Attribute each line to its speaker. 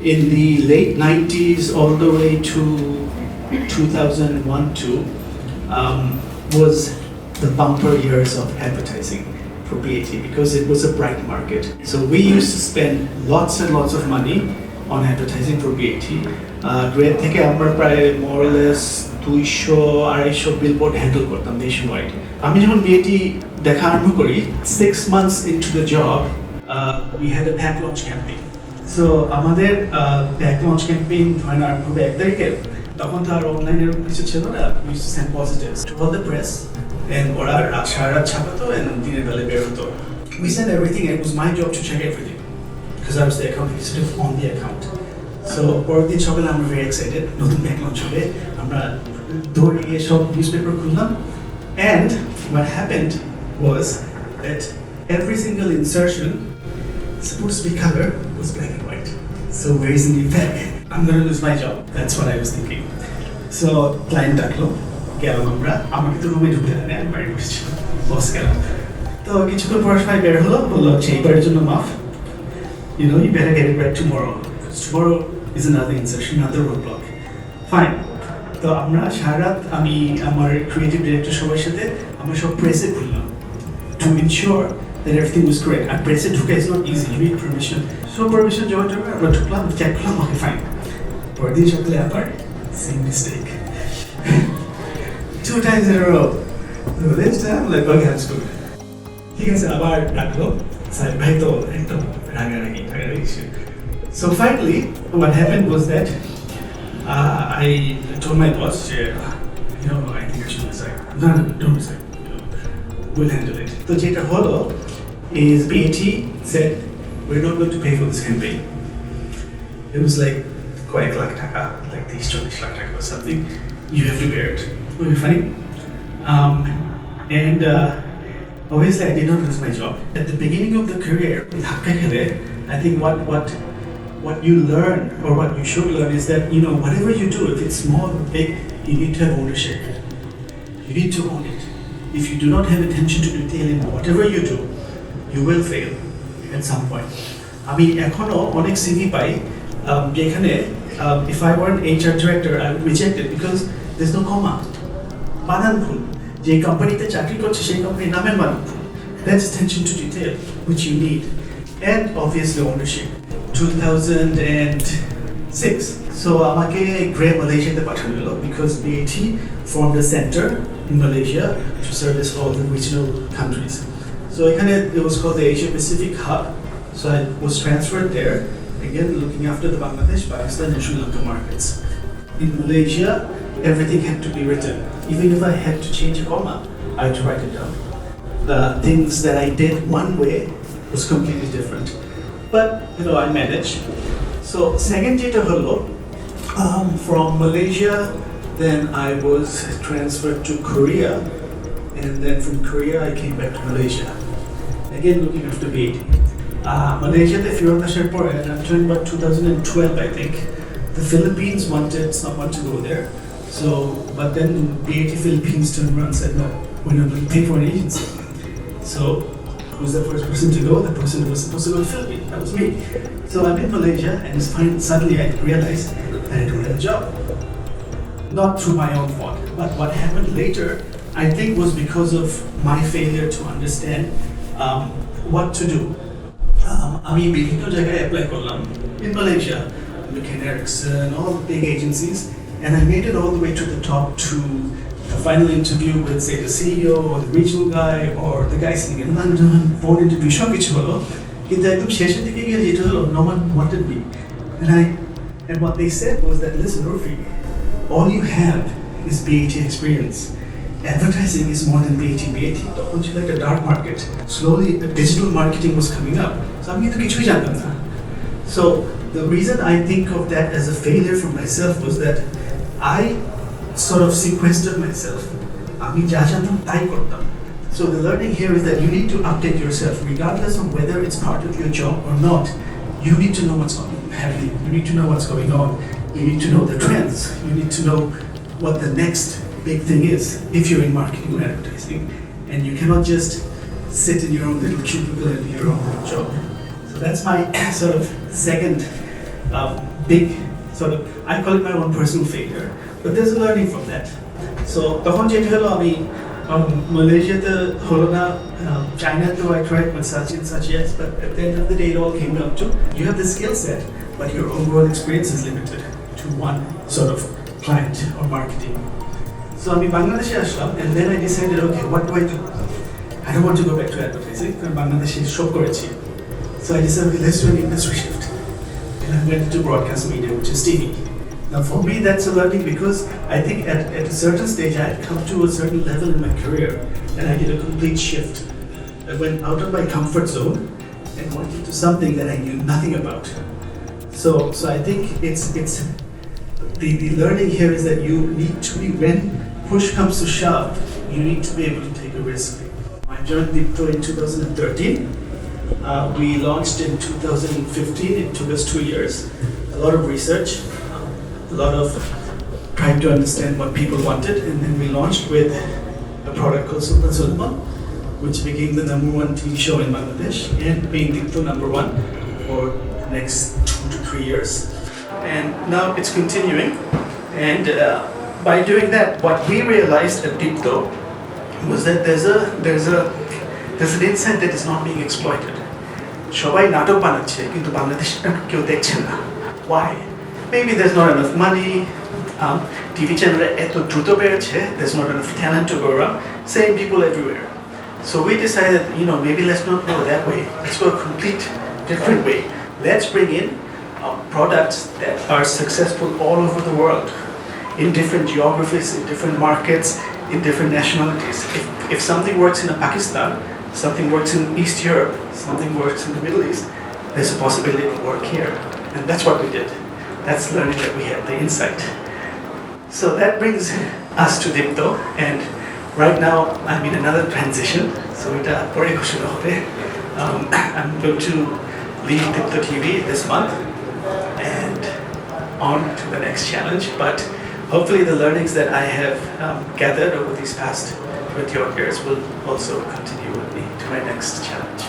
Speaker 1: in the late 90s all the way to 2001 2 was the bumper years of advertising for BAT because it was a bright market. So we used to spend lots and lots of money on advertising for BAT. Grade থেকে আমরা প্রায় more or less 200-250 billboard handle করতাম nationwide. আমি যখন BAT দেখা আরম্ভ করি 6 months into the job we had a pack launch campaign. So আমাদের pack launch campaign ধরেন আরম্ভ হবে 1 তারিখে তখন তো আর অনলাইনের কিছু ছিল না. We used to send positives to all the press and ওরা সারা রাত ছাপাতো and দিনের বেলা বের হতো. We sent everything and it was my job to check everything because I was the account executive on the account. So পরের দিন সকালে আমরা very excited নতুন pack launch হবে আমরা দৌড়ে গিয়ে সব newspaper খুললাম and what happened was that every single insertion supposed to be color was black and white. So where is the new pack? I'm going to lose my job. That's what I was thinking. So client ডাকলো গেলাম আমরা আমাকে তো রুমে ঢুকতে দেয় না আমি বাড়ি বসেছিলাম বস গেলাম তো কিছুক্ষণ পর সময় বের হলো বললো এইবারের জন্য মাফ you know you better get it back tomorrow because tomorrow is another insertion another roadblock fine তো আমরা সারা রাত আমি আমার ক্রিয়েটিভ ডিরেক্টর সবার সাথে আমরা সব প্রেসে খুললাম to ensure that everything was correct আর প্রেসে ঢুকে is not easy you need permission so permission জমা আমরা ঢুকলাম চেক করলাম okay fine পরের দিন সকালে আবার same mistake 2 times in a row. So this time, like, okay, that's good. ঠিক আছে আবার ডাকলো সাহেব ভাই তো একদম রাগারাগি So finally, what happened was that I told my boss, you know, I think I should resign. No, don't resign. We'll handle it. So যেটা হলো is BAT said, we're not going to pay for this campaign. It was like কয়েক লাখ টাকা, like 30-40 lakh টাকা or something. You have to bear it. Very funny. And obviously I did not lose my job. At the beginning of the career, I think what you learn or what you should learn is that, you know, whatever you do, if it's small or big, you need to have ownership. You need to own it. If you do not have attention to detail in whatever you do, you will fail at some point. আমি এখনো অনেক CV পাই যেখানে if I were an HR director, I would reject it because there's no comma. বানান ভুল যে কোম্পানিতে চাকরি করছে সেই কোম্পানির নামের বানান ভুল that's attention to detail which you need and obviously ownership 2006 so আমাকে গ্রে মালয়েশিয়াতে পাঠানো হলো because BAT formed a center in Malaysia to service all the regional countries so এখানে it was called the Asia Pacific Hub so I was transferred there again looking after the Bangladesh, Pakistan and Sri Lanka markets in Malaysia everything had to be written. Even if I had to change a comma, I had to write it down. The things that I did one way was completely different. But, you know, I managed. So, second jeta holo, from Malaysia, then I was transferred to Korea. And then from Korea, I came back to Malaysia. Again, looking after BAT. Malaysia, if you're on the Sherpur, and I'm talking about 2012, I think. The Philippines wanted someone to go there. So, but then BAT Philippines turned around and said, no, we're not going to pay for an agency. So, who's the first person to go? The person who was supposed to go to the Philippines. That was me. So I'm in Malaysia and it's fine. Suddenly I realized that I don't have a job. Not through my own fault, but what happened later, I think was because of my failure to understand what to do. আমি বিভিন্ন জায়গায় apply করলাম in Malaysia, McKinsey, Erickson, all the big agencies. And I made it all the way to the top to the final interview with, say, the CEO or the regional guy or the guy sitting in London, board interview, সব কিছু হলো কিন্তু একদম শেষের দিকে গিয়ে যেটা হলো no one wanted me and what they said was that listen Urfi, all you have is BAT experience advertising is more than BAT তখন ছিল একটা dark market slowly the digital marketing was coming up so আমি তো কিছুই জানতাম না so the reason I think of that as a failure for myself was that I sort of sequestered myself. আমি যা জানতাম তাই করতাম. So the learning here is that you need to update yourself regardless of whether it's part of your job or not. You need to know what's happening. You need to know what's going on. You need to know the trends. You need to know what the next big thing is if you're in marketing or advertising. And you cannot just sit in your own little cubicle and do your own job. So that's my sort of second big sort of, I call it my own personal failure, but there's a learning from that. So তখন যেটা হলো আমি মালয়েশিয়াতে হলো না, China I tried with such and such, yes, but at the end of the day it all came down to you have the skill set, but your overall experience is limited to one sort of client or marketing. So আমি বাংলাদেশে আসলাম, and then I decided, okay, what do? I don't want to go back to advertising, কারণ বাংলাদেশে সব করেছি. So I decided, okay, let's do an industry shift. And I went into broadcast media, which is TV. Now for me that's a learning because I think at a certain stage I had come to a certain level in my career and I did a complete shift. I went out of my comfort zone and went into something that I knew nothing about. So I think it's the learning here is that you need to be, when push comes to shove, you need to be able to take a risk. I joined Dipto in 2013. We launched in 2015. It took us 2 years. A lot of research, a lot of trying to understand what people wanted, and then we launched with a product called Sultan Sulman, which became the #1 TV show in Bangladesh and being Dipto #1 for the next 2 to 3 years. And now it's continuing. And by doing that, what we realized at Dipto was that there's an insight that is not being exploited. সবাই নাটক বানাচ্ছে কিন্তু বাংলাদেশে কেউ দেখছে না. Why? Maybe there's not enough money. TV channel এত দ্রুত বেড়েছে. There's not enough talent to go around. Same people everywhere. So we decided, maybe let's not go that way. Let's go a complete different way. Let's bring in products that are successful all over the world, in different geographies, in different markets, in different nationalities. If something works in Pakistan, something works in East Europe, something works in the Middle East, there's a possibility it will work here. And that's what we did. That's learning that we had the insight. So that brings us to Dipto, and right now I'm in another transition. So I'm going to leave Dipto TV this month and on to the next challenge. But hopefully the learnings that I have gathered over these past 20 odd years will also continue with me to my next challenge.